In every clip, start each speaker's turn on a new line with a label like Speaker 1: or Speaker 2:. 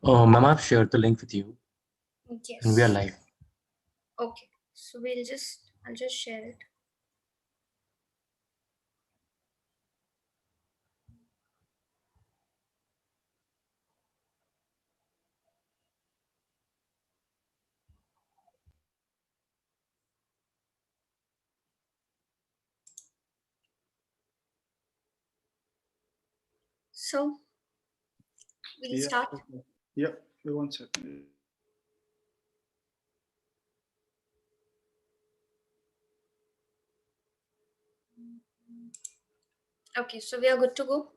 Speaker 1: Ma'am, I've shared the link with you.
Speaker 2: Yes.
Speaker 1: And we are live.
Speaker 2: Okay. So I'll just share it. So, will you start?
Speaker 3: Yeah, one second.
Speaker 2: Okay, so we are good to go.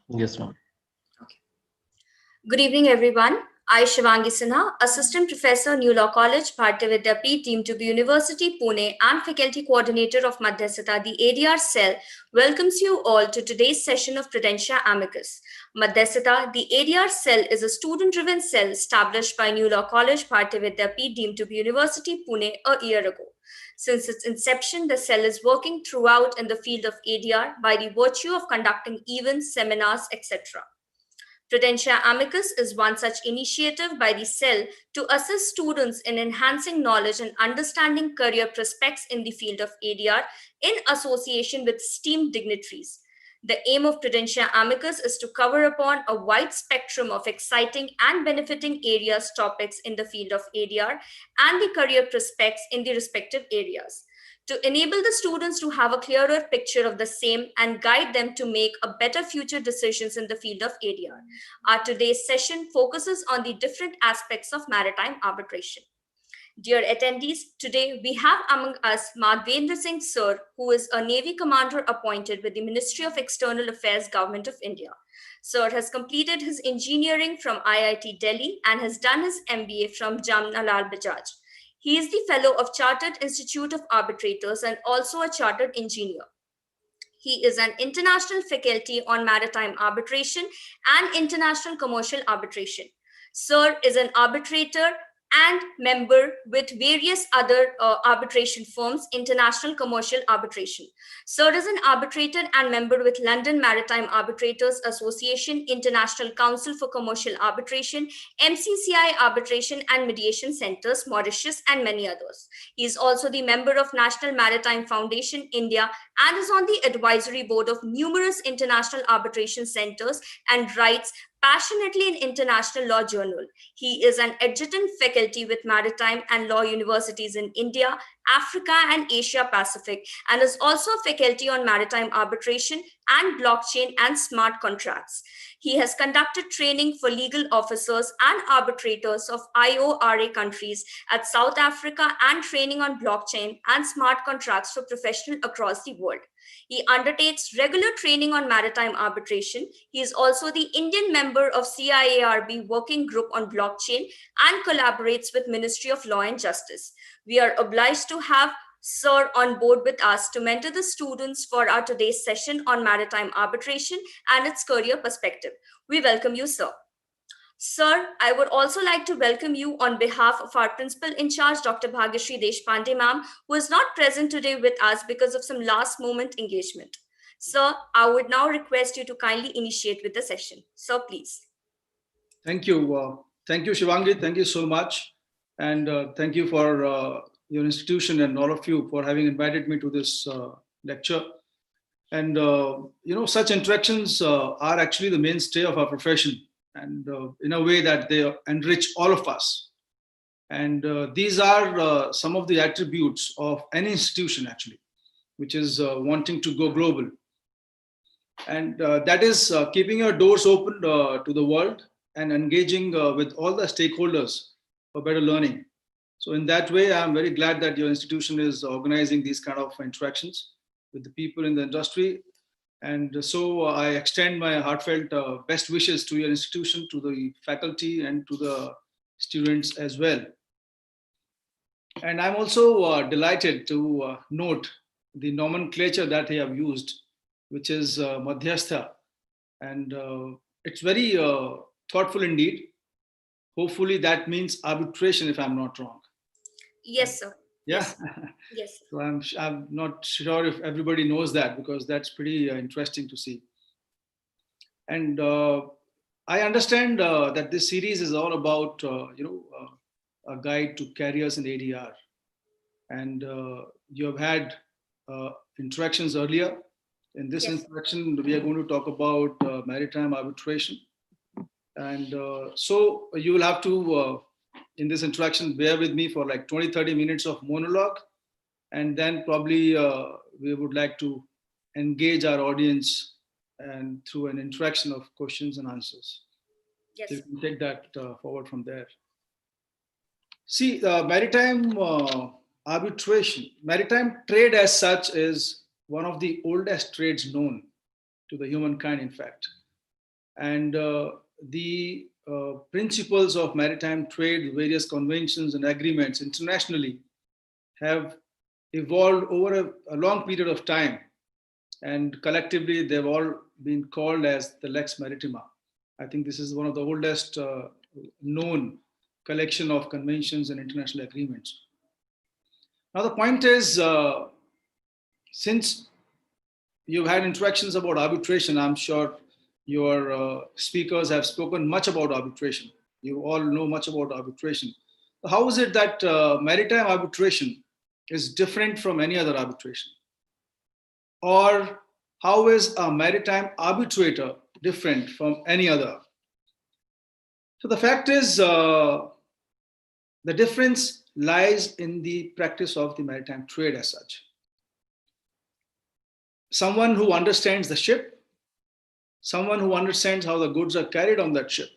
Speaker 1: Yes, ma'am.
Speaker 2: Good evening, everyone. I, Shivangi Sinha, Assistant Professor, New Law College, Bharatiya Vidyapeeth, deemed to be University, Pune, and Faculty Coordinator of Madhvendra, the ADR cell, welcomes you all to today's session of Prudentia Amicus. Madhvendra, the ADR cell, is a student-driven cell established by New Law College, Bharatiya Vidyapeeth, deemed to be University, Pune, a year ago. Since its inception, the cell is working throughout in the field of ADR by the virtue of conducting events, seminars, etc. Prudentia Amicus is one such initiative by the cell to assist students in enhancing knowledge and understanding career prospects in the field of ADR in association with esteemed dignitaries. The aim of Prudentia Amicus is to cover upon a wide spectrum of exciting and benefiting areas topics in the field of ADR and the career prospects in the respective areas, to enable the students to have a clearer picture of the same and guide them to make a better future decisions in the field of ADR. Our today's session focuses on the different aspects of maritime arbitration. Dear attendees, today we have among us Madhvendra Singh Sir, who is a Navy commander appointed with the Ministry of External Affairs, Government of India. Sir has completed his engineering from IIT Delhi and has done his MBA from Jamnalal Bajaj. He is the fellow of Chartered Institute of Arbitrators and also a chartered engineer. He is an international faculty on maritime arbitration and international commercial arbitration. Sir is an arbitrator and member with various other arbitration firms, international commercial arbitration. Sir is an arbitrator and member with London Maritime Arbitrators Association, International Council for Commercial Arbitration, MCCI Arbitration and Mediation Centers, Mauritius, and many others. He is also the member of National Maritime Foundation, India, and is on the advisory board of numerous international arbitration centers and writes passionately in International Law Journal. He is an adjunct faculty with maritime and law universities in India, Africa, and Asia Pacific, and is also a faculty on maritime arbitration and blockchain and smart contracts. He has conducted training for legal officers and arbitrators of IORA countries at South Africa and training on blockchain and smart contracts for professionals across the world. He undertakes regular training on maritime arbitration. He is also the Indian member of CIARB Working Group on Blockchain and collaborates with Ministry of Law and Justice. We are obliged to have Sir on board with us to mentor the students for our today's session on maritime arbitration and its career perspective. We welcome you, sir. Sir, I would also like to welcome you on behalf of our principal in charge, Dr. Bhagyashree Deshpande ma'am, who is not present today with us because of some last moment engagement. Sir, I would now request you to kindly initiate with the session. Sir, please.
Speaker 3: Thank you. Thank you, Shivangi. Thank you so much. And thank you for your institution and all of you for having invited me to this lecture. And, such interactions are actually the mainstay of our profession, and in a way that they enrich all of us. And these are some of the attributes of any institution, actually, which is wanting to go global. And that is keeping your doors open to the world and engaging with all the stakeholders for better learning. So in that way, I'm very glad that your institution is organizing these kind of interactions with the people in the industry. And so I extend my heartfelt best wishes to your institution, to the faculty, and to the students as well. And I'm also delighted to note the nomenclature that they have used, which is Madhyastha. And it's very thoughtful indeed. Hopefully that means arbitration, if I'm not wrong.
Speaker 2: Yes, sir.
Speaker 3: Yeah.
Speaker 2: Yes. Yes.
Speaker 3: So I'm not sure if everybody knows that, because that's pretty interesting to see. And I understand that this series is all about a guide to carriers in ADR, and you have had interactions earlier. In this
Speaker 2: Yes.
Speaker 3: interaction, we are going to talk about maritime arbitration, and so you will have to in this interaction bear with me for like 20-30 minutes of monologue, and then probably we would like to engage our audience and through an interaction of questions and answers.
Speaker 2: Yes.
Speaker 3: So you can take that forward from there. See, maritime arbitration, maritime trade as such is one of the oldest trades known to the humankind, in fact. And the principles of maritime trade, various conventions and agreements internationally have evolved over a long period of time. And collectively, they've all been called as the Lex Maritima. I think this is one of the oldest known collection of conventions and international agreements. Now, the point is, since you've had interactions about arbitration, I'm sure your speakers have spoken much about arbitration. You all know much about arbitration. How is it that maritime arbitration is different from any other arbitration? Or how is a maritime arbitrator different from any other? So the fact is, the difference lies in the practice of the maritime trade as such. Someone who understands the ship, someone who understands how the goods are carried on that ship.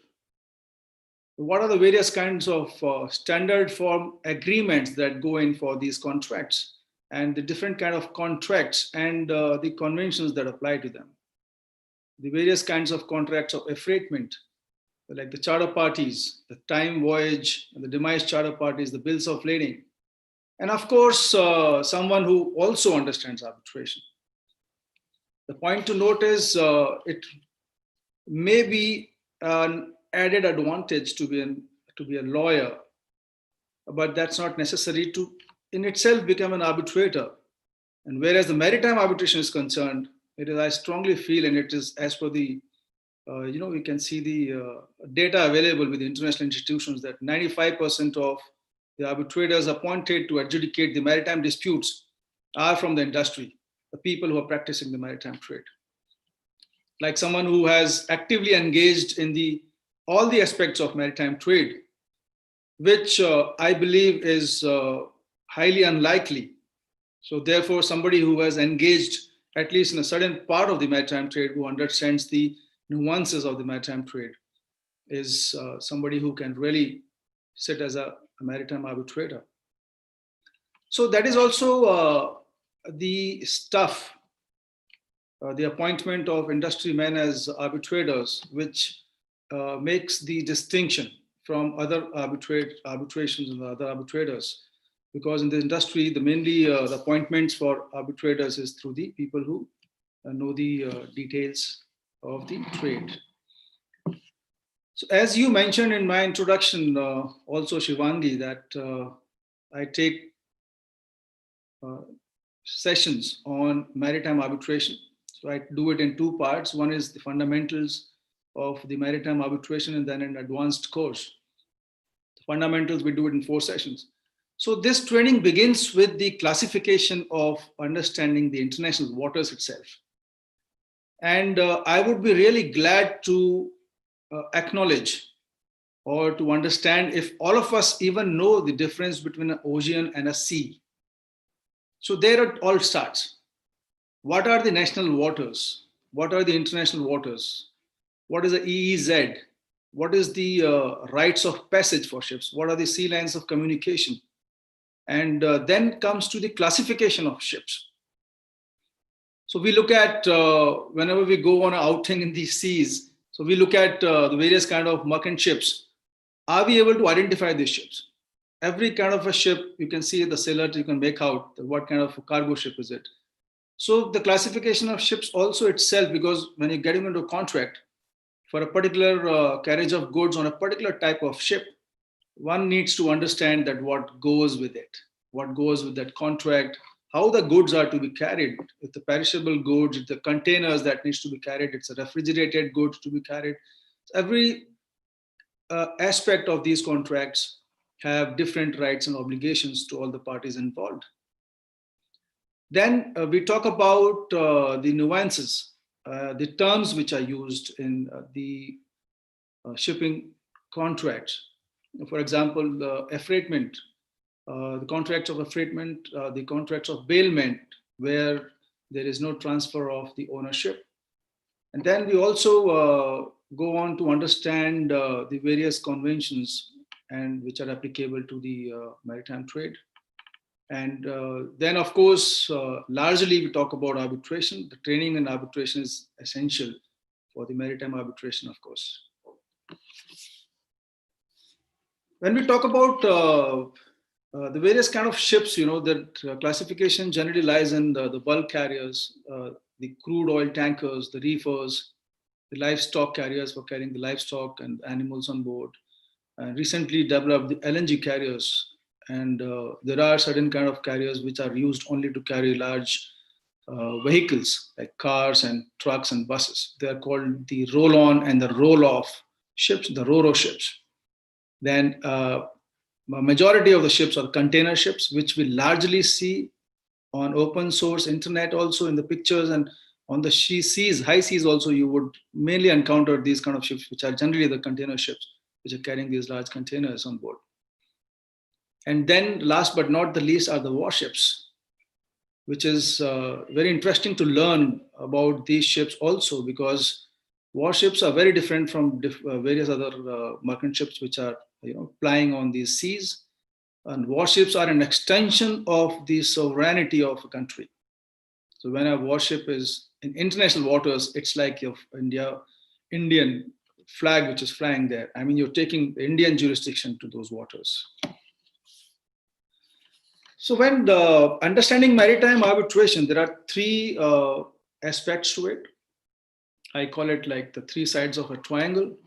Speaker 3: What are the various kinds of standard form agreements that go in for these contracts, and the different kind of contracts and the conventions that apply to them. The various kinds of contracts of affreightment, like the charter parties, the time voyage, and the demise charter parties, the bills of lading. And of course, someone who also understands arbitration. The point to note is it may be an added advantage to be a lawyer, but that's not necessary to in itself become an arbitrator. And whereas the maritime arbitration is concerned, it is, I strongly feel, and it is as per the, we can see the data available with the international institutions, that 95% of the arbitrators appointed to adjudicate the maritime disputes are from the industry, the people who are practicing the maritime trade. Like someone who has actively engaged in all the aspects of maritime trade, which I believe is highly unlikely. So therefore, somebody who has engaged at least in a certain part of the maritime trade, who understands the nuances of the maritime trade, is somebody who can really sit as a maritime arbitrator. So that is also the stuff, the appointment of industry men as arbitrators, which makes the distinction from other arbitrations and other arbitrators. Because in the industry, mainly the appointments for arbitrators is through the people who know the details of the trade. So as you mentioned in my introduction, also Shivangi, that I take sessions on maritime arbitration. So I do it in two parts. One is the fundamentals of the maritime arbitration, and then an advanced course. The fundamentals, we do it in 4 sessions. So this training begins with the classification of understanding the international waters itself. And I would be really glad to acknowledge or to understand if all of us even know the difference between an ocean and a sea. So there it all starts. What are the national waters? What are the international waters? What is the EEZ? What is the rights of passage for ships? What are the sea lines of communication? And then comes to the classification of ships. So we look at, whenever we go on an outing in these seas, so we look at the various kind of merchant ships. Are we able to identify these ships? Every kind of a ship, you can see the sailor, you can make out what kind of a cargo ship is it. So the classification of ships also itself, because when you're getting into a contract, for a particular carriage of goods on a particular type of ship, one needs to understand that what goes with it, what goes with that contract, how the goods are to be carried. If the perishable goods, if the containers that needs to be carried, it's a refrigerated goods to be carried. Every aspect of these contracts have different rights and obligations to all the parties involved. Then we talk about the nuances, the terms which are used in the shipping contracts. For example, the affreightment, the contracts of affreightment, the contracts of bailment, where there is no transfer of the ownership. And then we also go on to understand the various conventions and which are applicable to the maritime trade. And then, of course, largely we talk about arbitration. The training in arbitration is essential for the maritime arbitration, of course. When we talk about the various kind of ships, that classification generally lies in the bulk carriers, the crude oil tankers, the reefers, the livestock carriers for carrying the livestock and animals on board. Recently developed the LNG carriers, and there are certain kind of carriers which are used only to carry large vehicles like cars and trucks and buses. They are called the roll-on and the roll-off ships, the ro-ro ships. Then majority of the ships are container ships, which we largely see on open source internet also in the pictures, and on the seas, high seas also, you would mainly encounter these kind of ships, which are generally the container ships, which are carrying these large containers on board. And then last but not the least are the warships, which is very interesting to learn about these ships also, because warships are very different from various other merchant ships which are plying on these seas. And warships are an extension of the sovereignty of a country. So when a warship is in international waters, it's like your Indian flag which is flying there. I mean, you're taking Indian jurisdiction to those waters. So when understanding maritime arbitration, there are three aspects to it. I call it like the three sides of a triangle.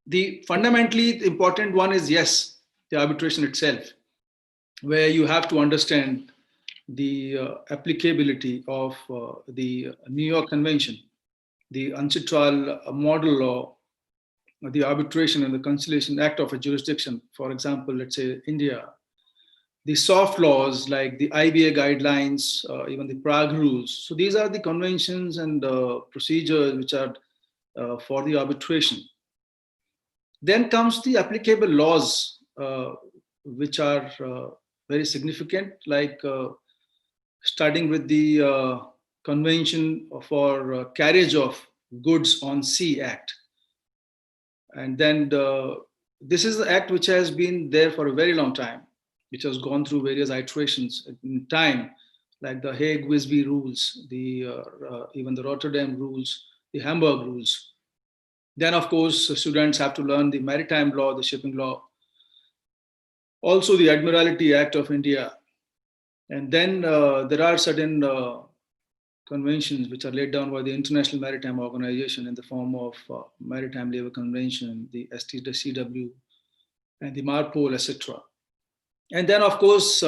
Speaker 3: The fundamentally important one is, yes, the arbitration itself, where you have to understand the applicability of the New York Convention, the Uncitrall model law, the Arbitration and the Conciliation Act of a jurisdiction. For example, let's say India. The soft laws like the IBA guidelines, even the Prague rules. So these are the conventions and procedures which are for the arbitration. Then comes the applicable laws, which are very significant, like starting with the Convention for Carriage of Goods on Sea Act. And then this is the act which has been there for a very long time, which has gone through various iterations in time, like the Hague-Wisby rules, even the Rotterdam rules, the Hamburg rules. Then, of course, students have to learn the maritime law, the shipping law, also the Admiralty Act of India. And then there are certain conventions which are laid down by the International Maritime Organization in the form of Maritime Labour Convention, the STCW, and the MARPOL, etc. And then, of course,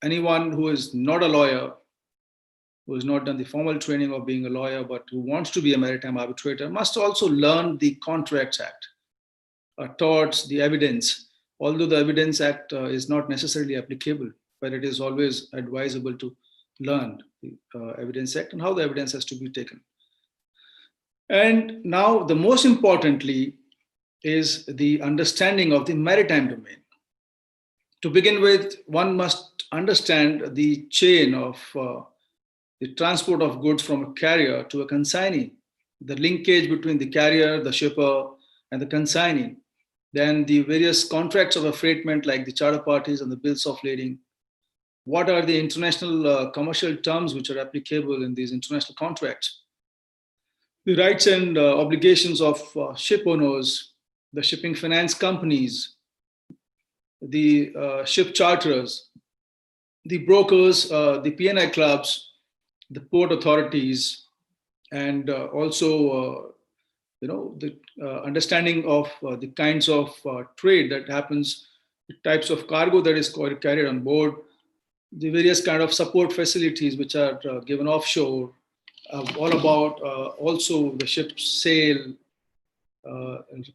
Speaker 3: anyone who is not a lawyer, who has not done the formal training of being a lawyer, but who wants to be a maritime arbitrator, must also learn the Contracts Act, torts, the evidence. Although the Evidence Act is not necessarily applicable, but it is always advisable to learn the Evidence Act and how the evidence has to be taken. And now, the most importantly is the understanding of the maritime domain. To begin with, one must understand the chain of the transport of goods from a carrier to a consignee, the linkage between the carrier, the shipper, and the consignee. Then the various contracts of affreightment like the charter parties and the bills of lading. What are the international commercial terms which are applicable in these international contracts? The rights and obligations of ship owners, the shipping finance companies, the ship charterers, the brokers, the P&I clubs, the port authorities, and also the understanding of the kinds of trade that happens, the types of cargo that is carried on board, the various kind of support facilities which are given offshore, all about also the ship sale,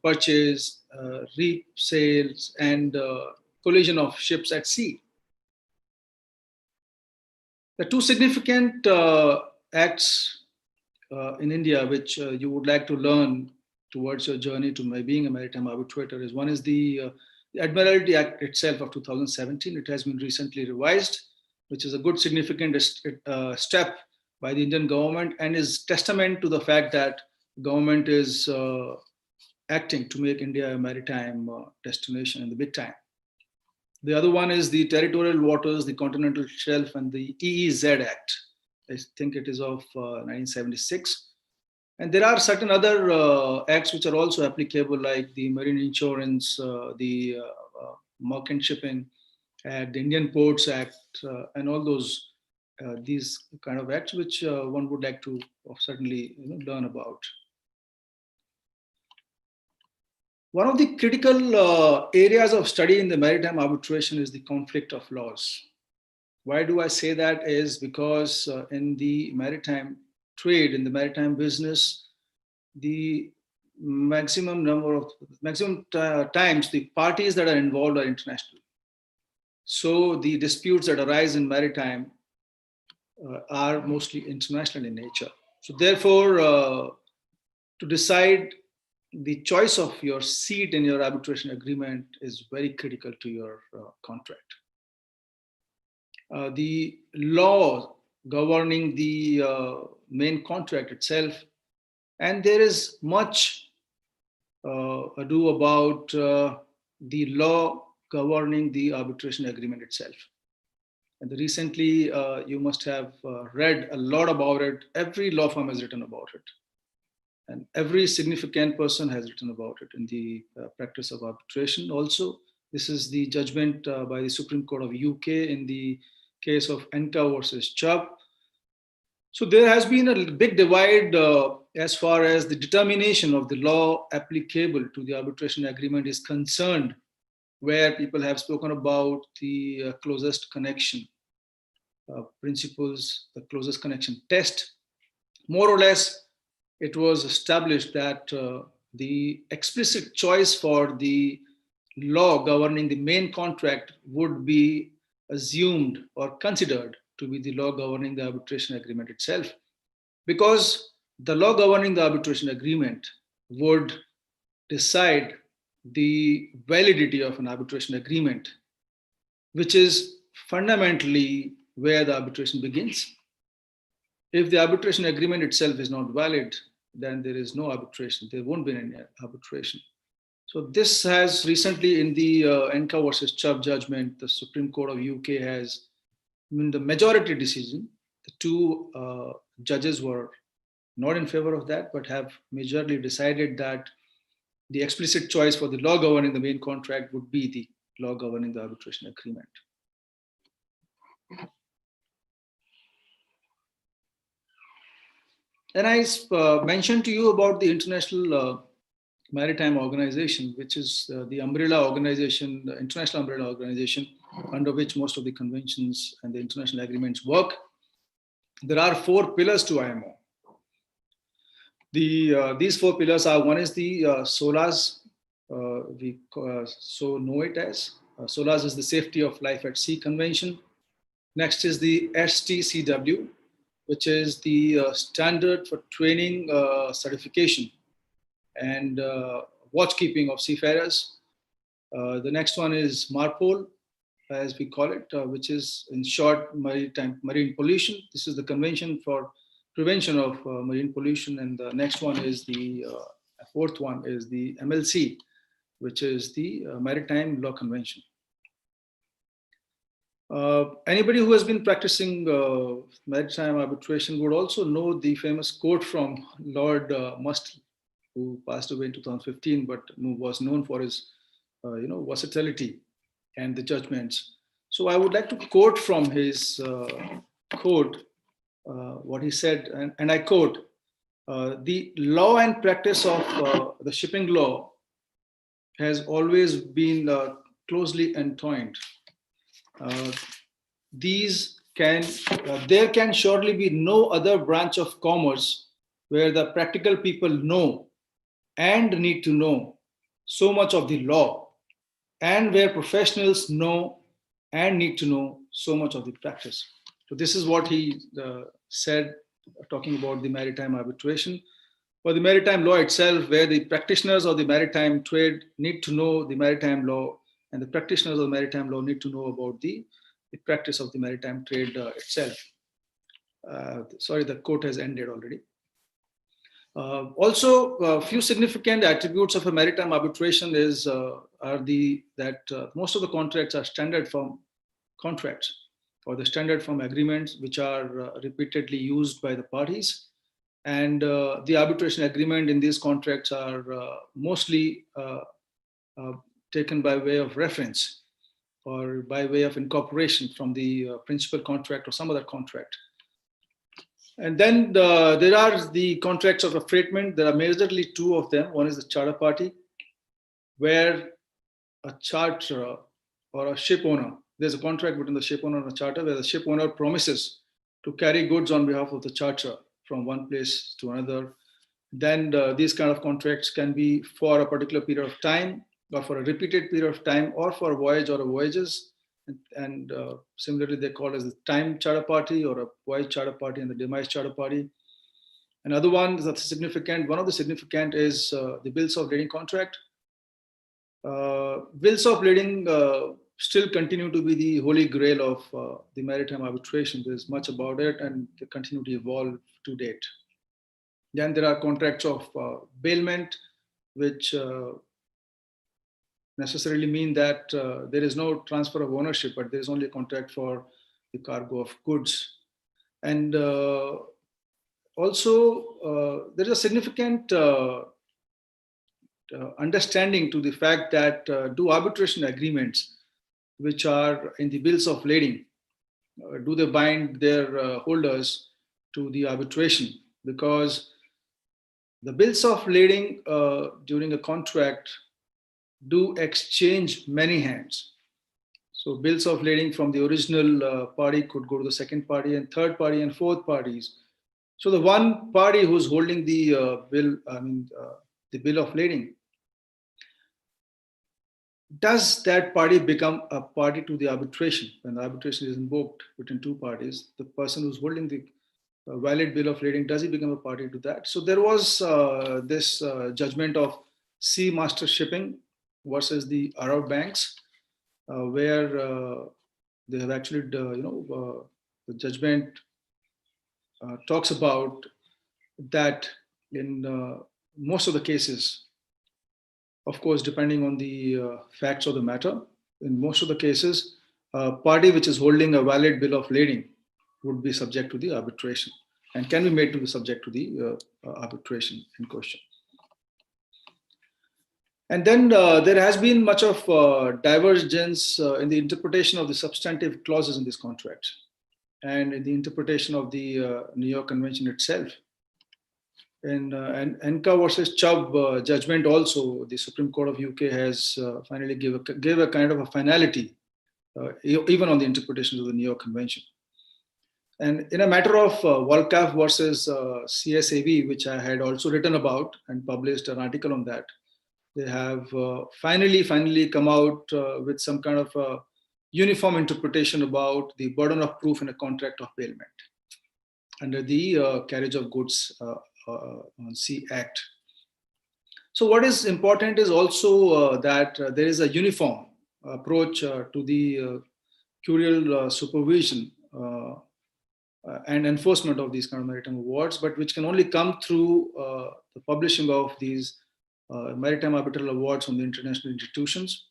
Speaker 3: purchase, reef sales, and collision of ships at sea. The two significant acts in India which you would like to learn towards your journey to being a maritime arbitrator is, one is the Admiralty Act itself of 2017. It has been recently revised, which is a good significant step by the Indian government and is testament to the fact that the government is acting to make India a maritime destination in the big time. The other one is the Territorial Waters, the Continental Shelf, and the EEZ Act. I think it is of 1976. And there are certain other acts which are also applicable, like the Marine Insurance, the Merchant Shipping Act, the Indian Ports Act, and all those these kind of acts which one would like to certainly learn about. One of the critical areas of study in the maritime arbitration is the conflict of laws. Why do I say that? Is because in the maritime trade, in the maritime business, the maximum times the parties that are involved are international. So the disputes that arise in maritime are mostly international in nature. So therefore, to decide the choice of your seat in your arbitration agreement is very critical to your contract. The law governing the main contract itself, and there is much ado about the law governing the arbitration agreement itself. And recently, you must have read a lot about it. Every law firm has written about it. And every significant person has written about it in the practice of arbitration. Also, this is the judgment by the Supreme Court of UK in the case of Enka versus Chubb. So there has been a big divide as far as the determination of the law applicable to the arbitration agreement is concerned, where people have spoken about the closest connection principles, the closest connection test. More or less, it was established that the explicit choice for the law governing the main contract would be assumed or considered to be the law governing the arbitration agreement itself, because the law governing the arbitration agreement would decide the validity of an arbitration agreement, which is fundamentally where the arbitration begins. If the arbitration agreement itself is not valid, then there is no arbitration. There won't be any arbitration. So this has recently, in the Enka versus Chubb judgment, the Supreme Court of UK has, in the majority decision, the two judges were not in favor of that, but have majorly decided that the explicit choice for the law governing the main contract would be the law governing the arbitration agreement. And I mentioned to you about the International Maritime Organization, which is the umbrella organization, the international umbrella organization under which most of the conventions and the international agreements work. There are 4 pillars to IMO. These 4 pillars are, one is the SOLAS, we so know it as. SOLAS is the Safety of Life at Sea Convention. Next is the STCW, which is the standard for training certification and watchkeeping of seafarers. The next one is MARPOL, as we call it, which is in short marine pollution. This is the Convention for Prevention of Marine Pollution. And the next one is the 4th one is the MLC, which is the Maritime Law Convention. Anybody who has been practicing maritime arbitration would also know the famous quote from Lord Must, who passed away in 2015, but who was known for his versatility and the judgments. So I would like to quote from his quote what he said, and I quote, The law and practice of the shipping law has always been closely entwined. There can surely be no other branch of commerce where the practical people know and need to know so much of the law, and where professionals know and need to know so much of the practice. So this is what he said, talking about the maritime arbitration. For the maritime law itself, where the practitioners of the maritime trade need to know the maritime law, and the practitioners of the maritime law need to know about the practice of the maritime trade itself. Sorry, the quote has ended already. Also, a few significant attributes of a maritime arbitration are that most of the contracts are standard form contracts, or the standard form agreements, which are repeatedly used by the parties. And the arbitration agreement in these contracts are mostly taken by way of reference or by way of incorporation from the principal contract or some other contract. And then there are the contracts of affreightment. There are majorly two of them. One is the charter party, where a charterer or a ship owner, there's a contract between the ship owner and the charter, where the ship owner promises to carry goods on behalf of the charterer from one place to another. Then these kind of contracts can be for a particular period of time, or for a repeated period of time, or for a voyage or a voyages. And similarly, they call as the time charter party, or a voyage charter party, and the demise charter party. Another one that's significant, one of the significant is the bills of lading contract. Bills of lading still continue to be the holy grail of the maritime arbitration. There's much about it, and they continue to evolve to date. Then there are contracts of bailment, which necessarily mean that there is no transfer of ownership, but there is only a contract for the cargo of goods. And also, there is a significant understanding to the fact that do arbitration agreements, which are in the bills of lading, do they bind their holders to the arbitration? Because the bills of lading during a contract do exchange many hands. So bills of lading from the original party could go to the second party and third party and fourth parties. So the one party who's holding the bill of lading, does that party become a party to the arbitration? When the arbitration is invoked between two parties, the person who's holding the valid bill of lading, does he become a party to that? So there was this judgment of Sea Master Shipping versus the Arab banks, where they have actually, the judgment talks about that in most of the cases, of course, depending on the facts of the matter, in most of the cases, a party which is holding a valid bill of lading would be subject to the arbitration and can be made to be subject to the arbitration in question. And then there has been much of divergence in the interpretation of the substantive clauses in this contract and in the interpretation of the New York Convention itself. In Enka versus Chubb judgment also, the Supreme Court of UK has finally gave a kind of a finality, even on the interpretations of the New York Convention. And in a matter of Volcaf versus CSAV, which I had also written about and published an article on that, they have finally come out with some kind of a uniform interpretation about the burden of proof in a contract of bailment under the Carriage of Goods on Sea Act. So what is important is also that there is a uniform approach to the curial supervision and enforcement of these kind of maritime awards, but which can only come through the publishing of these maritime arbitral awards from the international institutions.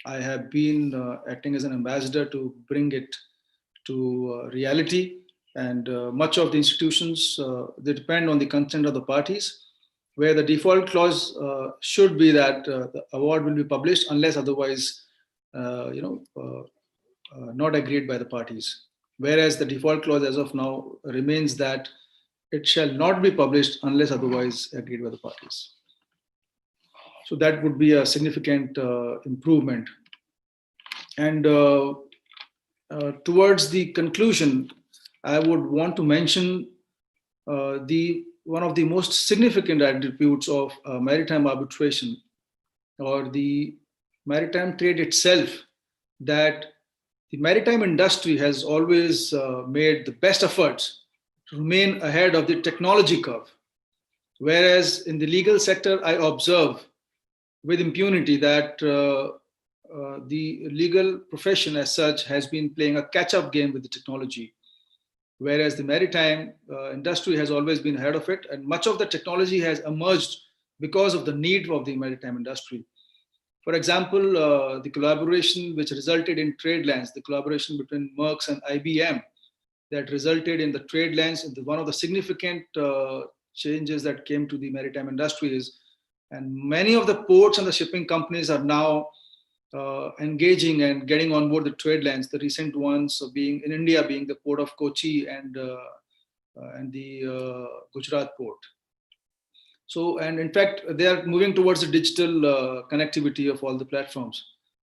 Speaker 3: I have been acting as an ambassador to bring it to reality, and much of the institutions, they depend on the consent of the parties, where the default clause should be that the award will be published unless otherwise not agreed by the parties. Whereas the default clause as of now remains that it shall not be published unless otherwise agreed by the parties. So that would be a significant improvement. And towards the conclusion, I would want to mention one of the most significant attributes of maritime arbitration, or the maritime trade itself, that the maritime industry has always made the best efforts to remain ahead of the technology curve. Whereas in the legal sector, I observe with impunity that the legal profession as such has been playing a catch-up game with the technology, whereas the maritime industry has always been ahead of it, and much of the technology has emerged because of the need of the maritime industry. For example, the collaboration which resulted in trade lines, the collaboration between Merckx and IBM that resulted in the trade lines, and one of the significant changes that came to the maritime industry is, and many of the ports and the shipping companies are now engaging and getting on board the trade lines. The recent ones being in India, being the port of Kochi and the Gujarat port. So, and in fact, they are moving towards the digital connectivity of all the platforms.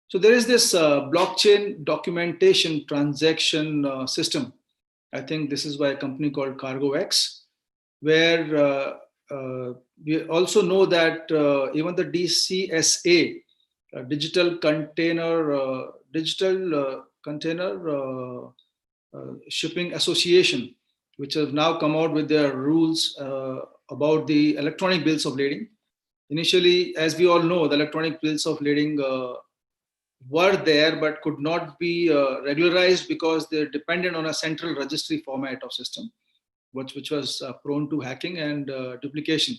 Speaker 3: So there is this blockchain documentation transaction system. I think this is by a company called CargoX, where we also know that even the DCSA, Digital Container Shipping Association, which have now come out with their rules about the electronic bills of lading. Initially, as we all know, the electronic bills of lading were there but could not be regularized because they're dependent on a central registry format of system, which was prone to hacking and duplication.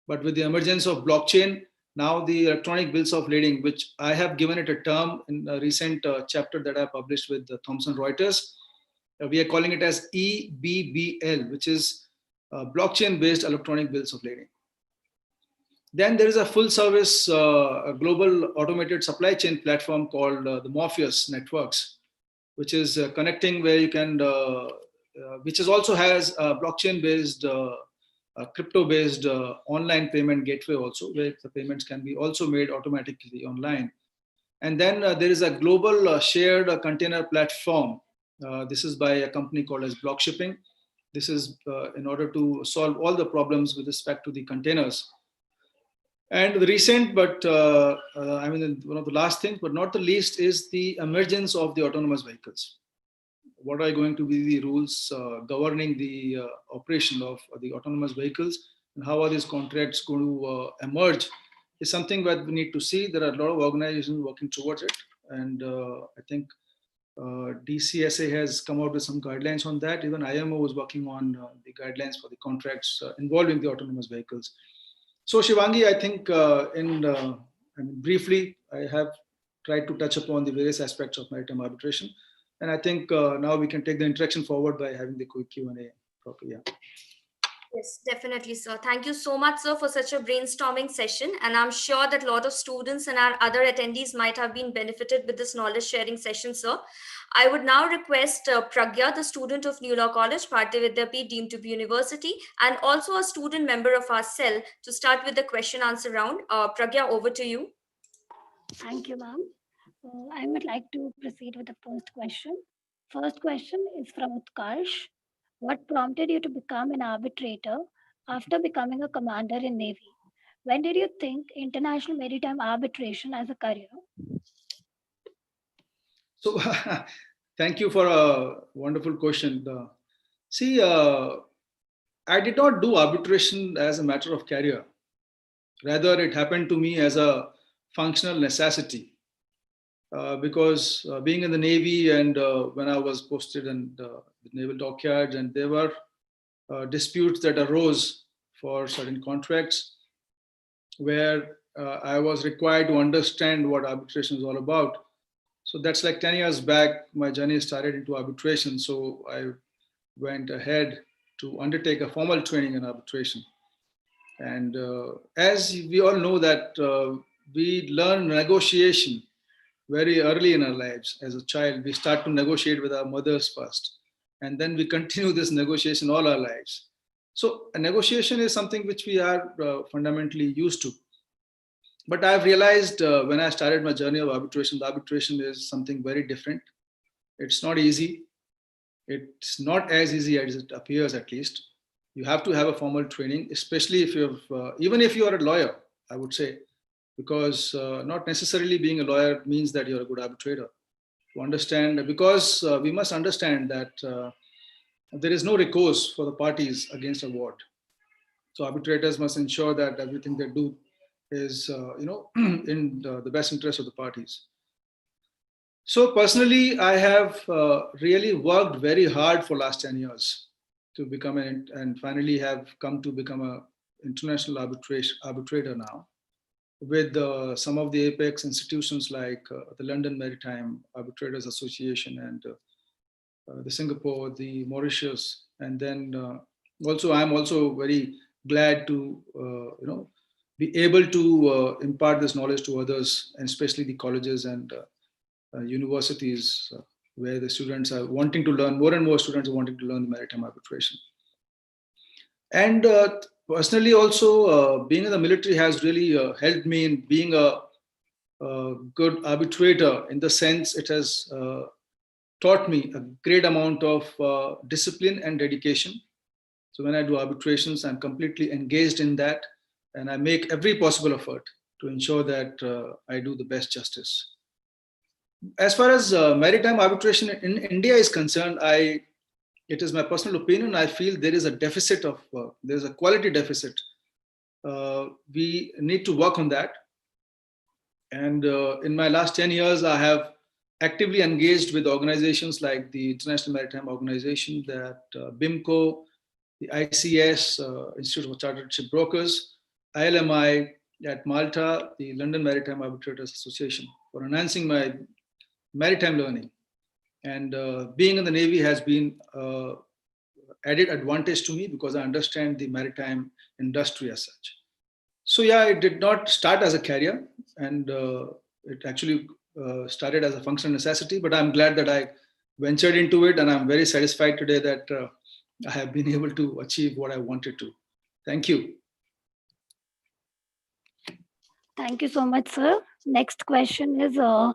Speaker 3: But with the emergence of blockchain, now the electronic bills of lading, which I have given it a term in a recent chapter that I published with Thomson Reuters, we are calling it as EBBL, which is blockchain-based electronic bills of lading. Then there is a full-service global automated supply chain platform called the Morpheus Networks, which is connecting where you can, which is also has a blockchain-based, crypto-based online payment gateway also, where the payments can be also made automatically online. And then there is a global shared container platform. This is by a company called as Block Shipping. This is in order to solve all the problems with respect to the containers. And the recent, but I mean, one of the last things, but not the least, is the emergence of the autonomous vehicles. What are going to be the rules governing the operation of the autonomous vehicles, and how are these contracts going to emerge is something that we need to see. There are a lot of organizations working towards it. And I think DCSA has come out with some guidelines on that. Even IMO is working on the guidelines for the contracts involving the autonomous vehicles. So Shivangi, I think briefly, I have tried to touch upon the various aspects of maritime arbitration. And I think now we can take the interaction forward by having the quick Q&A properly. Yeah.
Speaker 2: Yes, definitely, sir. Thank you so much, sir, for such a brainstorming session. And I'm sure that a lot of students and our other attendees might have been benefited with this knowledge sharing session, sir. I would now request Pragya, the student of New Law College, Bharatiya deemed to be university, and also a student member of our cell, to start with the question answer round. Pragya, over to you.
Speaker 4: Thank you, ma'am. I would like to proceed with the first question. First question is from Utkarsh. What prompted you to become an arbitrator after becoming a commander in Navy? When did you think international maritime arbitration as a career?
Speaker 3: So thank you for a wonderful question. See, I did not do arbitration as a matter of career. Rather, it happened to me as a functional necessity. Because being in the Navy and when I was posted in the naval dockyards, and there were disputes that arose for certain contracts where I was required to understand what arbitration is all about. So that's like 10 years back, my journey started into arbitration. So I went ahead to undertake a formal training in arbitration. And as we all know that we learn negotiation very early in our lives. As a child, we start to negotiate with our mothers first, and then we continue this negotiation all our lives. So a negotiation is something which we are fundamentally used to. But I've realized when I started my journey of arbitration, the arbitration is something very different. It's not easy. It's not as easy as it appears, at least. You have to have a formal training, especially if you have, even if you are a lawyer, I would say, because not necessarily being a lawyer means that you're a good arbitrator. To understand, because we must understand that there is no recourse for the parties against award. So arbitrators must ensure that everything they do is, in the best interest of the parties. So personally, I have really worked very hard for last 10 years to become and finally have come to become an international arbitrator now, with some of the apex institutions like the London Maritime Arbitrators Association and the Singapore, the Mauritius, and then also I'm also very glad to be able to impart this knowledge to others, and especially the colleges and universities where the students are wanting to learn. More and more students are wanting to learn the maritime arbitration. And personally, also being in the military has really helped me in being a good arbitrator, in the sense it has taught me a great amount of discipline and dedication. So when I do arbitrations, I'm completely engaged in that, and I make every possible effort to ensure that I do the best justice. As far as maritime arbitration in India is concerned, it is my personal opinion, I feel there is a deficit of, there's a quality deficit. We need to work on that. And in my last 10 years, I have actively engaged with organizations like the International Maritime Organization, that BIMCO, the ICS, Institute of Chartered Shipbrokers, ILMI at Malta, the London Maritime Arbitrators Association, for enhancing my maritime learning. And being in the Navy has been added advantage to me because I understand the maritime industry as such. So yeah, it did not start as a career, and it actually started as a functional necessity, but I'm glad that I ventured into it, and I'm very satisfied today that I have been able to achieve what I wanted to. Thank you.
Speaker 4: Thank you so much, sir. Next question is by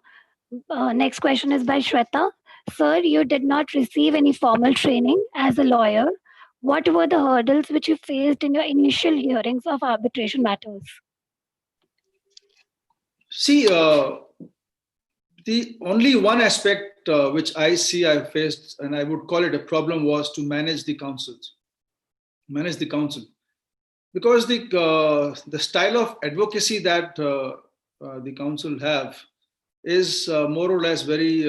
Speaker 4: Shweta. Sir, you did not receive any formal training as a lawyer. What were the hurdles which you faced in your initial hearings of arbitration matters?
Speaker 3: See, the only one aspect which I see I faced, and I would call it a problem, was to manage the council. Because the style of advocacy that the council have is more or less very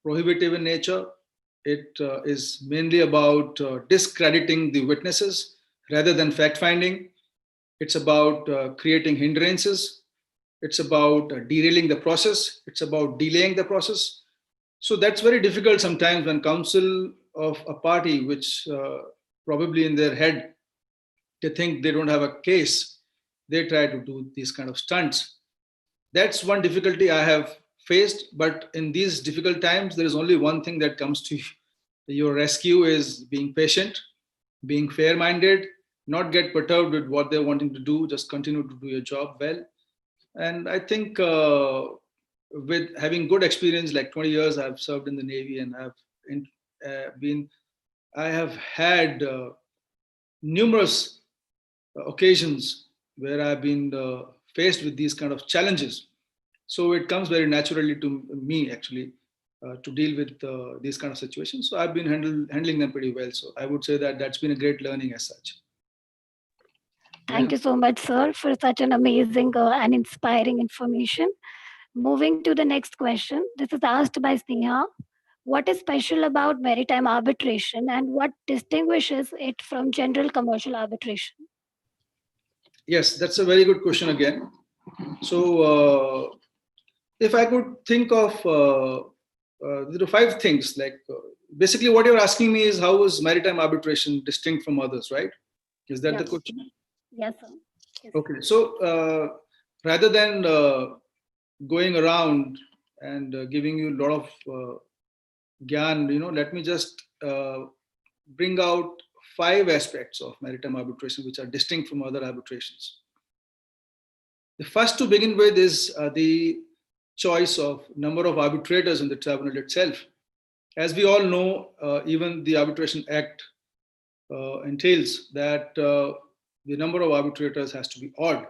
Speaker 3: prohibitive in nature. It is mainly about discrediting the witnesses rather than fact finding. It's about creating hindrances. It's about derailing the process. It's about delaying the process. So that's very difficult sometimes when counsel of a party, which probably in their head, they think they don't have a case, they try to do these kind of stunts. That's one difficulty I have faced. But in these difficult times, there is only one thing that comes to your rescue, is being patient, being fair-minded, not get perturbed with what they're wanting to do, just continue to do your job well. And I think with having good experience, like 20 years I've served in the Navy, and I have had numerous occasions where I've been faced with these kind of challenges. So it comes very naturally to me, actually, to deal with these kind of situations. So I've been handling them pretty well. So I would say that that's been a great learning as such.
Speaker 4: Thank you so much, sir, for such an amazing and inspiring information. Moving to the next question. This is asked by Singh. What is special about maritime arbitration, and what distinguishes it from general commercial arbitration?
Speaker 3: Yes, that's a very good question again. So if I could think of there are 5 things, like basically what you're asking me is how is maritime arbitration distinct from others, right? Is that the question?
Speaker 4: Yes, sir. Yes.
Speaker 3: Okay, so rather than going around and giving you a lot of gyan, let me just bring out 5 aspects of maritime arbitration which are distinct from other arbitrations. The first to begin with is the choice of number of arbitrators in the tribunal itself. As we all know, even the Arbitration Act entails that the number of arbitrators has to be odd.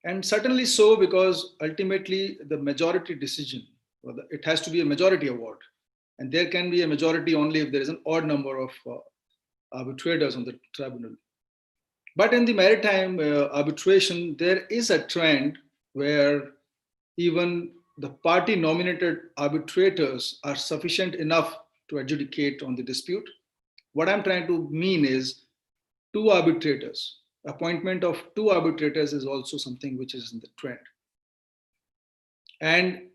Speaker 3: And certainly so, because ultimately the majority decision, it has to be a majority award. And there can be a majority only if there is an odd number of arbitrators on the tribunal. But in the maritime arbitration, there is a trend where even the party nominated arbitrators are sufficient enough to adjudicate on the dispute. What I'm trying to mean is 2 arbitrators. Appointment of 2 arbitrators is also something which is in the trend. And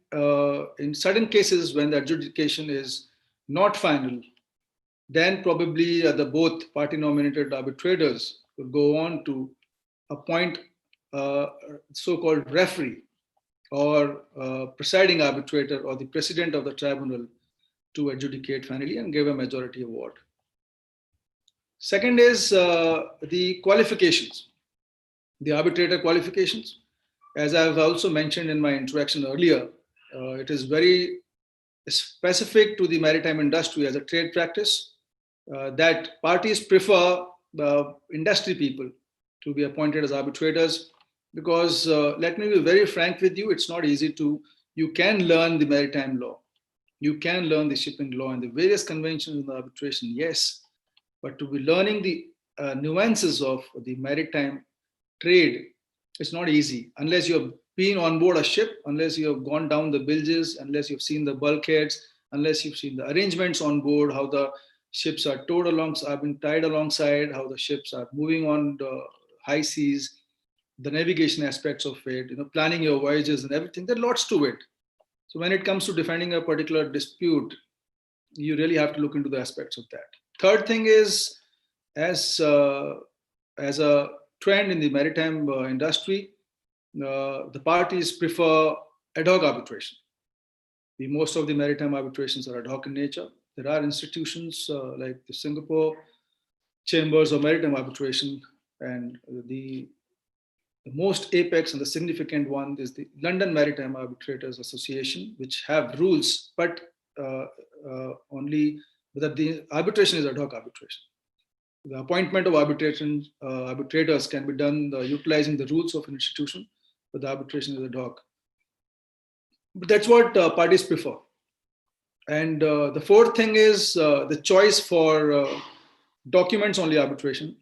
Speaker 3: in certain cases, when the adjudication is not final, then probably the both party nominated arbitrators will go on to appoint a so-called referee or presiding arbitrator or the president of the tribunal to adjudicate finally and give a majority award. Second is the qualifications, the arbitrator qualifications. As I've also mentioned in my introduction earlier, it is very specific to the maritime industry as a trade practice that parties prefer the industry people to be appointed as arbitrators because let me be very frank with you, it's not easy you can learn the maritime law, you can learn the shipping law and the various conventions in the arbitration, yes, but to be learning the nuances of the maritime trade, it's not easy unless you have been on board a ship, unless you have gone down the bilges, unless you've seen the bulkheads, unless you've seen the arrangements on board, how the ships are towed alongside, have been tied alongside, how the ships are moving on the high seas, the navigation aspects of it, planning your voyages and everything. There are lots to it. So when it comes to defending a particular dispute, you really have to look into the aspects of that. Third thing is, as a trend in the maritime industry, the parties prefer ad hoc arbitration. Most of the maritime arbitrations are ad hoc in nature. There are institutions like the Singapore Chambers of Maritime Arbitration, and the most apex and the significant one is the London Maritime Arbitrators Association, which have rules, but only that the arbitration is ad hoc arbitration. The appointment of arbitrators can be done utilizing the rules of an institution, but the arbitration is ad hoc. But that's what parties prefer. And the fourth thing is the choice for documents only arbitration.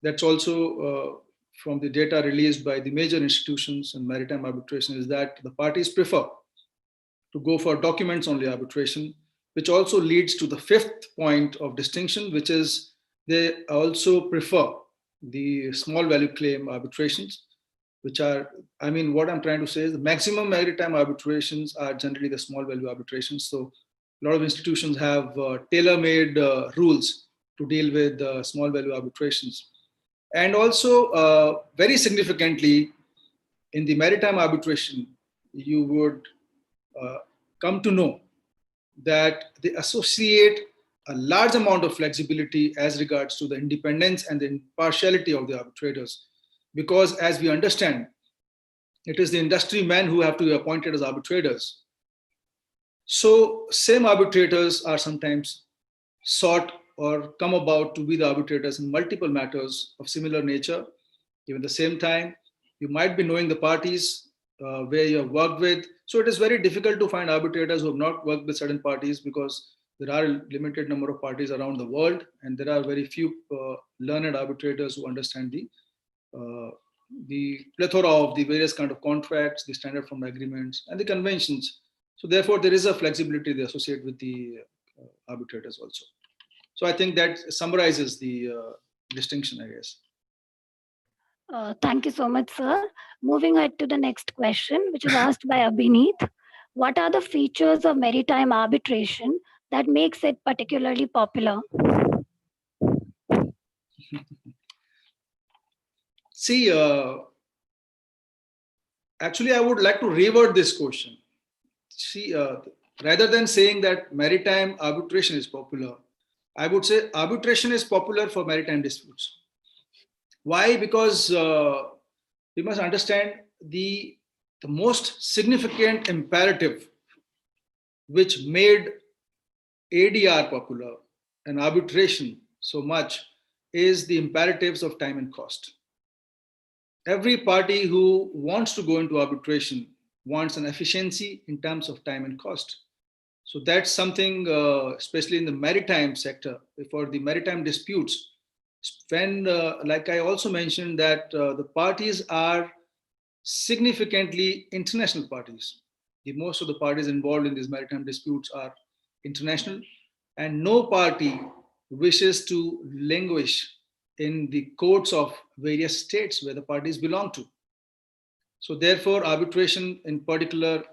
Speaker 3: That's also from the data released by the major institutions in maritime arbitration, is that the parties prefer to go for documents only arbitration, which also leads to the fifth point of distinction, which is they also prefer the small value claim arbitrations, which are, what I'm trying to say is the maximum maritime arbitrations are generally the small value arbitrations. So a lot of institutions have tailor-made rules to deal with small value arbitrations. And also, very significantly, in the maritime arbitration, you would come to know that they associate a large amount of flexibility as regards to the independence and the impartiality of the arbitrators. Because as we understand, it is the industry men who have to be appointed as arbitrators. So same arbitrators are sometimes sought or come about to be the arbitrators in multiple matters of similar nature. Even the same time, you might be knowing the parties where you have worked with. So it is very difficult to find arbitrators who have not worked with certain parties because there are a limited number of parties around the world, and there are very few learned arbitrators who understand the plethora of the various kind of contracts, the standard form agreements, and the conventions. So therefore, there is a flexibility they associate with the arbitrators also. So I think that summarizes the distinction, I guess.
Speaker 4: Thank you so much, sir. Moving ahead to the next question, which is asked by Abhineet. What are the features of maritime arbitration that makes it particularly popular?
Speaker 3: See, actually, I would like to revert this question. See, rather than saying that maritime arbitration is popular, I would say arbitration is popular for maritime disputes. Why? Because we must understand the most significant imperative which made ADR popular and arbitration so much is the imperatives of time and cost. Every party who wants to go into arbitration wants an efficiency in terms of time and cost. So that's something, especially in the maritime sector, for the maritime disputes, when, like I also mentioned, that the parties are significantly international parties. Most of the parties involved in these maritime disputes are international, and no party wishes to languish in the courts of various states where the parties belong to. So therefore, arbitration in particular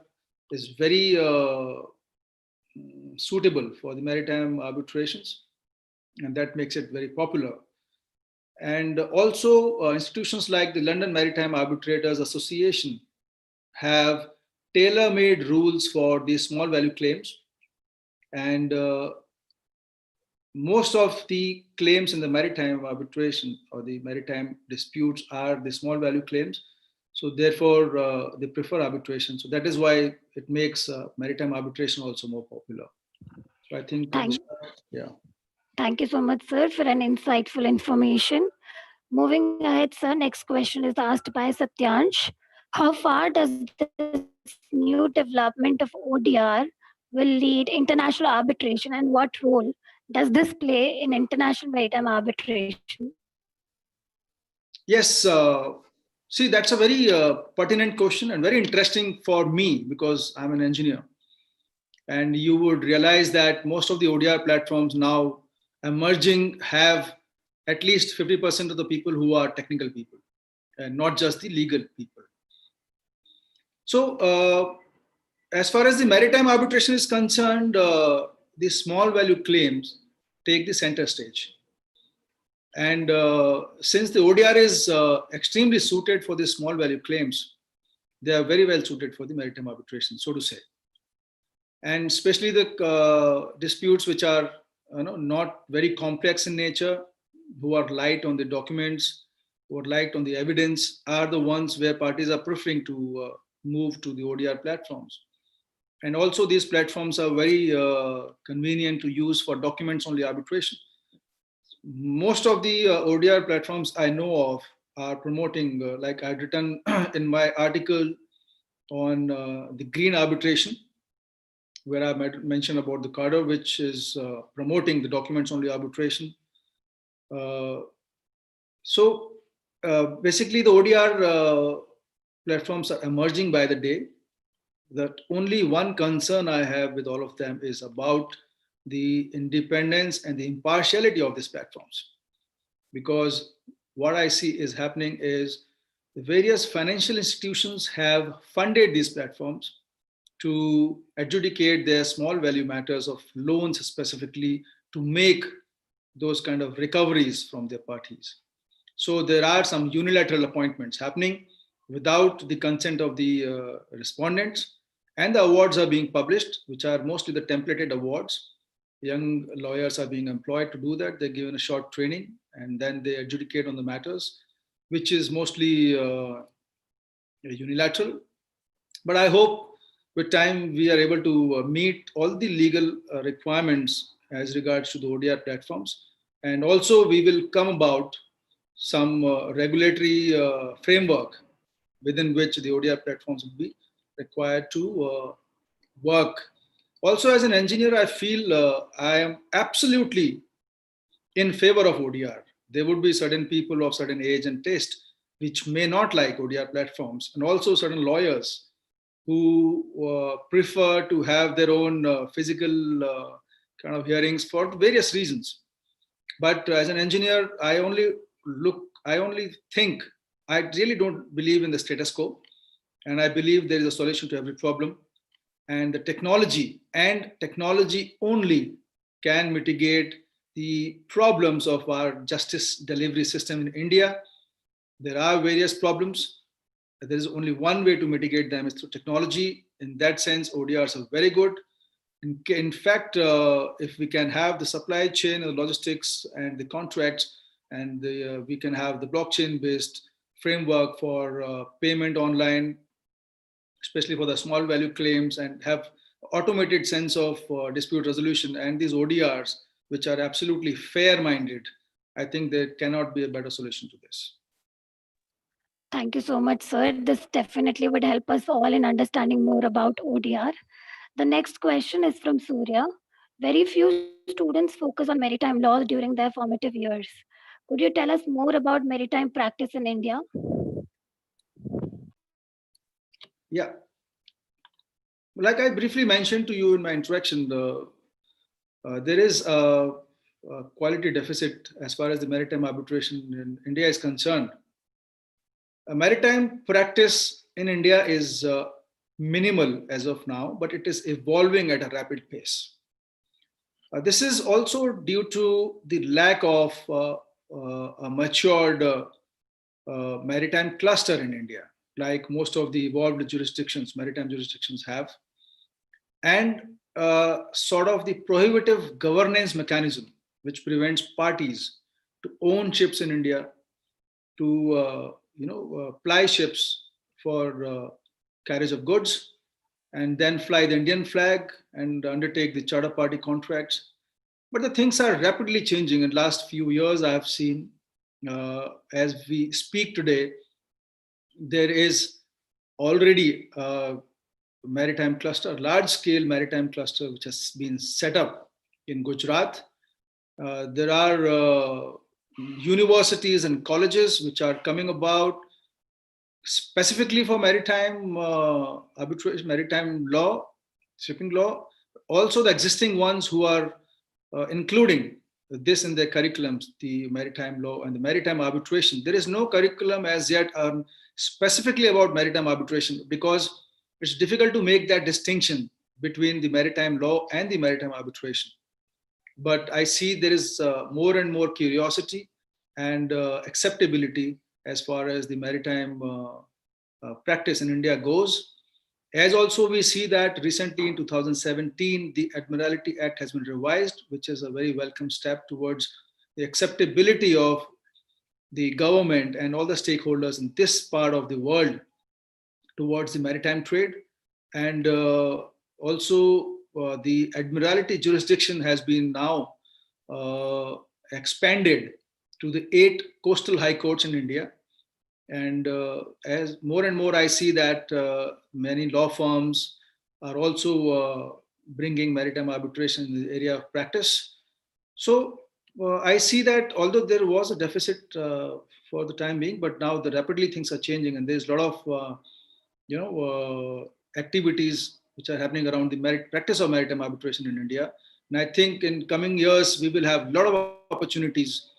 Speaker 3: is very suitable for the maritime arbitrations, and that makes it very popular. And also institutions like the London Maritime Arbitrators Association have tailor-made rules for these small value claims. And most of the claims in the maritime arbitration or the maritime disputes are the small value claims. So therefore, they prefer arbitration. So that is why it makes maritime arbitration also more popular. So I think, yeah.
Speaker 4: Thank you so much, sir, for an insightful information. Moving ahead, sir, next question is asked by Satyansh. How far does this new development of ODR will lead international arbitration, and what role does this play in international maritime arbitration?
Speaker 3: Yes, see, that's a very pertinent question and very interesting for me because I'm an engineer. And you would realize that most of the ODR platforms now emerging have at least 50% of the people who are technical people and not just the legal people. So as far as the maritime arbitration is concerned, the small value claims take the center stage. And since the ODR is extremely suited for the small value claims, they are very well suited for the maritime arbitration, so to say. And especially the disputes which are not very complex in nature, who are light on the documents, who are light on the evidence, are the ones where parties are preferring to move to the ODR platforms. And also these platforms are very convenient to use for documents only arbitration. Most of the ODR platforms I know of are promoting, like I'd written in my article on the green arbitration, where I mentioned about the Carter, which is promoting the documents only arbitration. So basically the ODR platforms are emerging by the day. That only one concern I have with all of them is about the independence and the impartiality of these platforms. Because what I see is happening is the various financial institutions have funded these platforms to adjudicate their small value matters of loans specifically to make those kind of recoveries from their parties. So there are some unilateral appointments happening without the consent of the respondents, and the awards are being published, which are mostly the templated awards. Young lawyers are being employed to do that. They're given a short training and then they adjudicate on the matters, which is mostly unilateral. But I hope with time we are able to meet all the legal requirements as regards to the ODR platforms. And also we will come about some regulatory framework within which the ODR platforms will be required to work. Also, as an engineer, I feel I am absolutely in favor of ODR. There would be certain people of certain age and taste which may not like ODR platforms, and also certain lawyers who prefer to have their own physical kind of hearings for various reasons. But as an engineer, I only think, I really don't believe in the status quo. And I believe there is a solution to every problem. And the technology only can mitigate the problems of our justice delivery system in India. There are various problems. There is only one way to mitigate them is through technology. In that sense, ODRs are very good. In fact, if we can have the supply chain and logistics and the contracts, and we can have the blockchain-based framework for payment online, especially for the small value claims, and have automated sense of dispute resolution and these ODRs, which are absolutely fair-minded, I think there cannot be a better solution to this.
Speaker 4: Thank you so much, sir. This definitely would help us all in understanding more about ODR. The next question is from Surya. Very few students focus on maritime laws during their formative years. Could you tell us more about maritime practice in India?
Speaker 3: Yeah. Like I briefly mentioned to you in my introduction, there is a quality deficit as far as the maritime arbitration in India is concerned. Maritime practice in India is minimal as of now, but it is evolving at a rapid pace. This is also due to the lack of a matured maritime cluster in India, like most of the evolved jurisdictions, maritime jurisdictions have, and sort of the prohibitive governance mechanism, which prevents parties to own ships in India, to ply ships for carriage of goods, and then fly the Indian flag and undertake the charter party contracts. But the things are rapidly changing. In the last few years, I have seen, as we speak today, there is already a maritime cluster, large-scale maritime cluster, which has been set up in Gujarat. There are universities and colleges which are coming about specifically for maritime arbitration, maritime law, shipping law. Also, the existing ones who are including this in their curriculums, the maritime law and the maritime arbitration. There is no curriculum as yet specifically about maritime arbitration, because it's difficult to make that distinction between the maritime law and the maritime arbitration. But I see there is more and more curiosity and acceptability as far as the maritime practice in India goes. As also we see that recently in 2017, the Admiralty Act has been revised, which is a very welcome step towards the acceptability of the government and all the stakeholders in this part of the world towards the maritime trade. And also the Admiralty jurisdiction has been now expanded to the 8 coastal high courts in India. And as more and more I see that many law firms are also bringing maritime arbitration in the area of practice. So I see that although there was a deficit for the time being, but now rapidly things are changing, and there's a lot of activities which are happening around the practice of maritime arbitration in India. And I think in coming years, we will have a lot of opportunities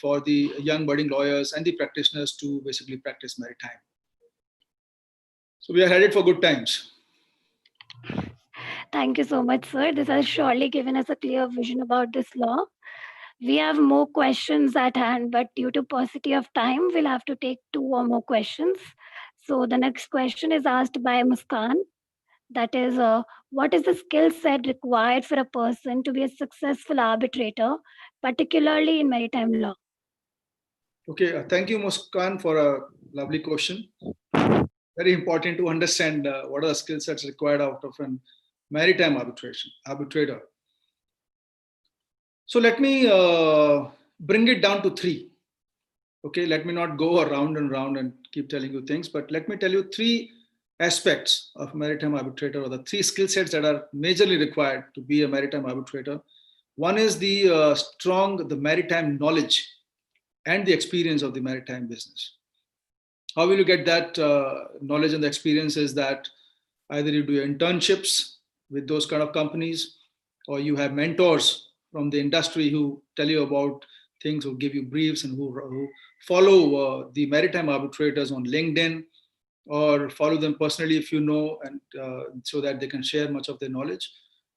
Speaker 3: for the young budding lawyers and the practitioners to basically practice maritime. So we are headed for good times.
Speaker 4: Thank you so much, sir. This has surely given us a clear vision about this law. We have more questions at hand, but due to paucity of time, we'll have to take 2 or more questions. So the next question is asked by Muskan. That is, what is the skill set required for a person to be a successful arbitrator, particularly in maritime law?
Speaker 3: Okay, thank you, Muskan, for a lovely question. Very important to understand what are the skill sets required out of a maritime arbitrator. So let me bring it down to 3. Okay, let me not go around and round and keep telling you things, but let me tell you 3 aspects of maritime arbitrator, or the 3 skill sets that are majorly required to be a maritime arbitrator. One is the maritime knowledge and the experience of the maritime business. How will you get that knowledge and the experience? Is that either you do internships with those kind of companies, or you have mentors from the industry who tell you about things, who give you briefs, and who follow the maritime arbitrators on LinkedIn, or follow them personally if you know, and so that they can share much of their knowledge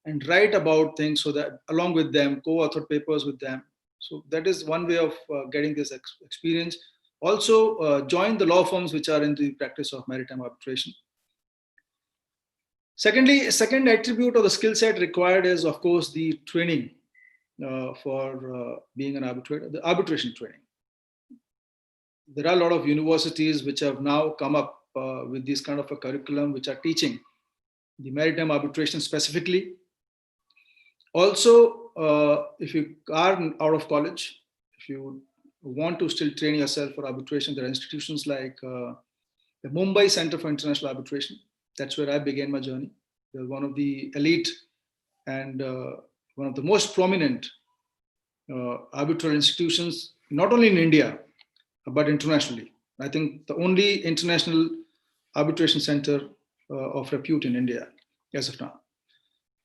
Speaker 3: and write about things, so that along with them, co-author papers with them. So that is one way of getting this experience. Also, join the law firms which are in the practice of maritime arbitration. Secondly, second attribute of the skill set required is, of course, the training for being an arbitrator, the arbitration training. There are a lot of universities which have now come up with this kind of a curriculum which are teaching the maritime arbitration specifically. Also, if you are out of college, if you want to still train yourself for arbitration, there are institutions like the Mumbai Center for International Arbitration. That's where I began my journey. They're one of the elite and one of the most prominent arbitral institutions, not only in India, but internationally. I think the only international arbitration center of repute in India as of now.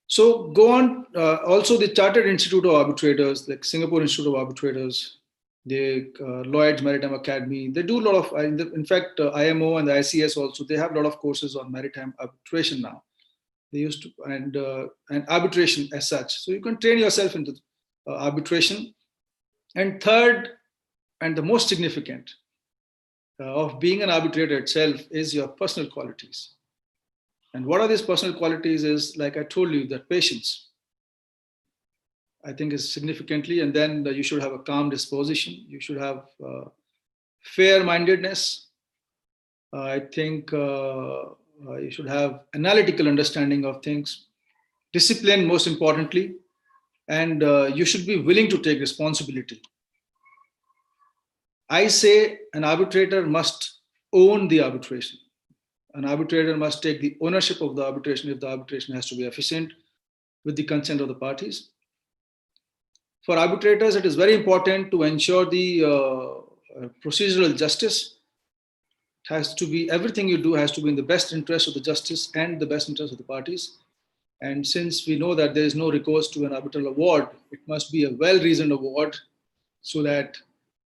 Speaker 3: So go on. Also, the Chartered Institute of Arbitrators, like Singapore Institute of Arbitrators, the Lloyd's Maritime Academy, they do a lot of, in fact, IMO and the ICS also, they have a lot of courses on maritime arbitration now. They used to, and arbitration as such. So you can train yourself into arbitration. And third, and the most significant of being an arbitrator itself is your personal qualities. And what are these personal qualities is, like I told you, that patience, I think, is significantly, and then you should have a calm disposition. You should have fair-mindedness. I think you should have analytical understanding of things, discipline most importantly, and you should be willing to take responsibility. I say an arbitrator must own the arbitration. An arbitrator must take the ownership of the arbitration if the arbitration has to be efficient with the consent of the parties. For arbitrators, it is very important to ensure the procedural justice. It has to be, everything you do has to be in the best interest of the justice and the best interest of the parties. And since we know that there is no recourse to an arbitral award, it must be a well-reasoned award so that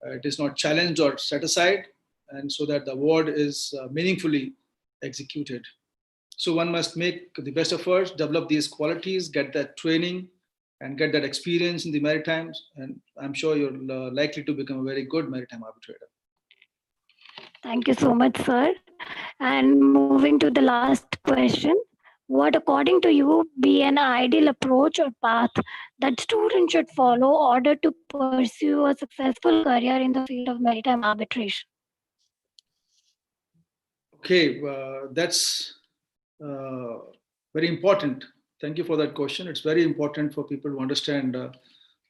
Speaker 3: it is not challenged or set aside, and so that the award is meaningfully executed. So one must make the best efforts, develop these qualities, get that training, and get that experience in the maritimes. And I'm sure you're likely to become a very good maritime arbitrator.
Speaker 4: Thank you so much, sir. And moving to the last question, what according to you be an ideal approach or path that students should follow in order to pursue a successful career in the field of maritime arbitration?
Speaker 3: Okay, that's very important. Thank you for that question. It's very important for people to understand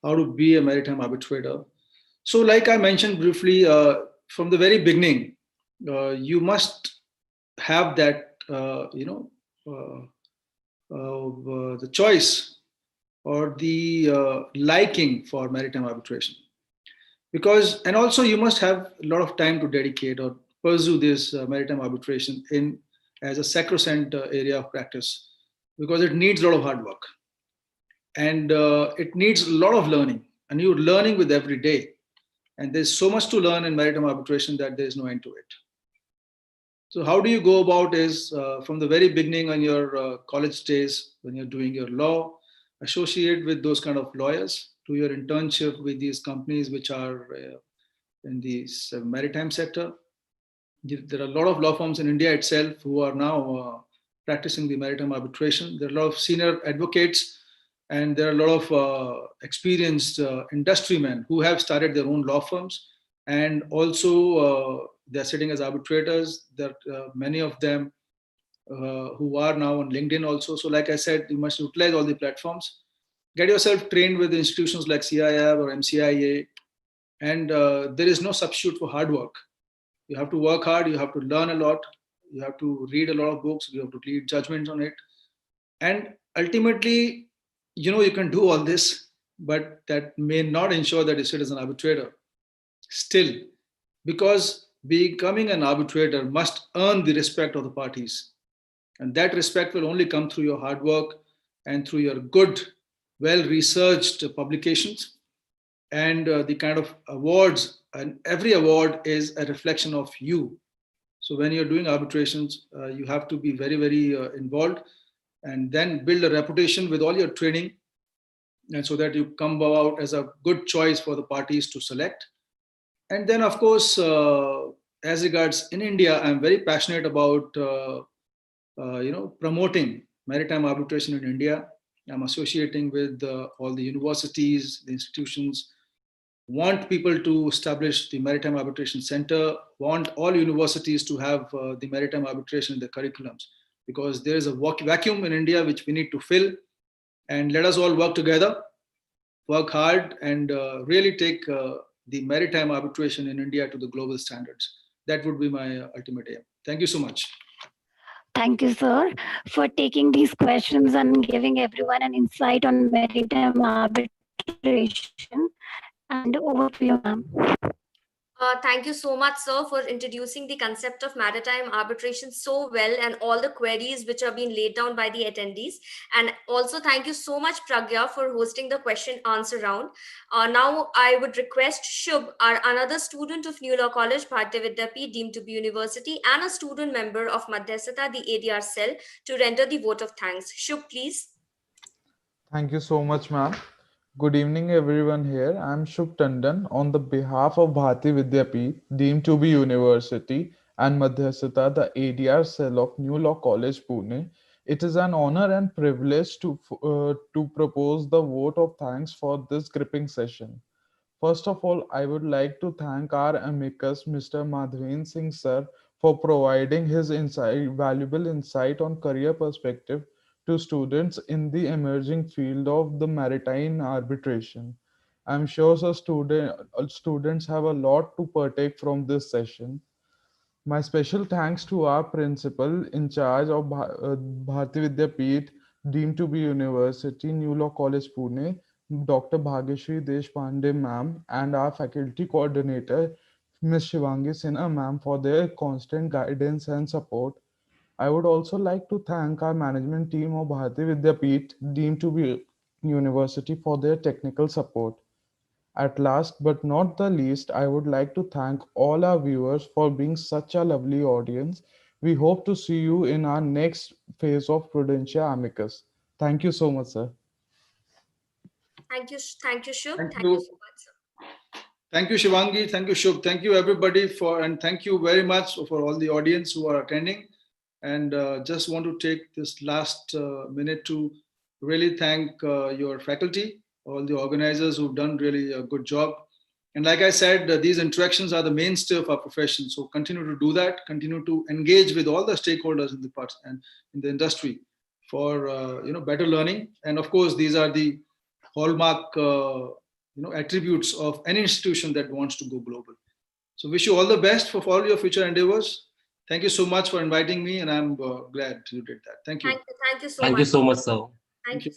Speaker 3: how to be a maritime arbitrator. So like I mentioned briefly, from the very beginning, you must have that, the choice or the liking for maritime arbitration. Because, and also you must have a lot of time to dedicate or pursue this maritime arbitration in as a sacrosanct area of practice, because it needs a lot of hard work. And it needs a lot of learning, and you're learning with every day. And there's so much to learn in maritime arbitration that there's no end to it. So how do you go about is from the very beginning on your college days, when you're doing your law, associate with those kind of lawyers, do your internship with these companies which are in the maritime sector. There are a lot of law firms in India itself who are now practicing the maritime arbitration. There are a lot of senior advocates, and there are a lot of experienced industrymen who have started their own law firms, and also they're sitting as arbitrators. There are many of them who are now on LinkedIn also. So like I said, you must utilize all the platforms. Get yourself trained with institutions like CIAB or MCIA, and there is no substitute for hard work. You have to work hard, you have to learn a lot, you have to read a lot of books, you have to read judgments on it. And ultimately, you can do all this, but that may not ensure that you sit as an arbitrator. Still, because becoming an arbitrator must earn the respect of the parties. And that respect will only come through your hard work and through your good, well-researched publications and the kind of awards. And every award is a reflection of you. So when you're doing arbitrations, you have to be very, very involved, and then build a reputation with all your training, and so that you come out as a good choice for the parties to select. And then, of course, as regards in India, I'm very passionate about promoting maritime arbitration in India. I'm associating with all the universities, the institutions, want people to establish the Maritime Arbitration Center, want all universities to have the maritime arbitration in their curriculums, because there is a vacuum in India which we need to fill. And let us all work together, work hard, and really take the maritime arbitration in India to the global standards. That would be my ultimate aim. Thank you so much.
Speaker 4: Thank you, sir, for taking these questions and giving everyone an insight on maritime arbitration. And over to you, ma'am.
Speaker 2: Thank you so much, sir, for introducing the concept of maritime arbitration so well and all the queries which are being laid down by the attendees. And also thank you so much, Pragya, for hosting the question answer round. Now I would request Shubh, another student of New Law College, Bharatiya Vidyapeeth, deemed to be university, and a student member of Madhyasata, the ADR cell, to render the vote of thanks. Shubh, please.
Speaker 5: Thank you so much, ma'am. Good evening, everyone here. I'm Shubh Tandon on the behalf of Bharatiya Vidyapeeth, deemed to be university, and Madhyasata, the ADR cell of New Law College, Pune. It is an honor and privilege to propose the vote of thanks for this gripping session. First of all, I would like to thank our amicus, Mr. Madhvendra Singh sir, for providing his valuable insight on career perspective to students in the emerging field of the maritime arbitration. I'm sure students have a lot to partake from this session. My special thanks to our principal in charge of Bharatiya Vidyapeeth, deemed to be University, New Law College, Pune, Dr. Bhageshri Deshpande ma'am, and our faculty coordinator, Ms. Shivangi Sinha ma'am, for their constant guidance and support. I would also like to thank our management team of Bharatiya Vidyapeeth, deemed to be University, for their technical support. At last but not the least, I would like to thank all our viewers for being such a lovely audience. We hope to see you in our next phase of Prudentia Amicus. Thank you so much, sir.
Speaker 2: Thank you, Shubh.
Speaker 3: Thank
Speaker 2: Thank you
Speaker 3: you.
Speaker 2: so much, sir.
Speaker 3: Thank you, Shivangi. Thank you, Shubh. Thank you, everybody, and thank you very much for all the audience who are attending. And just want to take this last minute to really thank your faculty, all the organizers who've done really a good job. And like I said, these interactions are the mainstay of our profession. So continue to do that. Continue to engage with all the stakeholders in the parts and in the industry for better learning. And of course, these are the hallmark attributes of any institution that wants to go global. So wish you all the best for all your future endeavors. Thank you so much for inviting me, and I'm glad you did that. Thank you.
Speaker 2: Thank you so
Speaker 1: Thank
Speaker 2: much.
Speaker 1: you so much, sir.
Speaker 2: Thank you.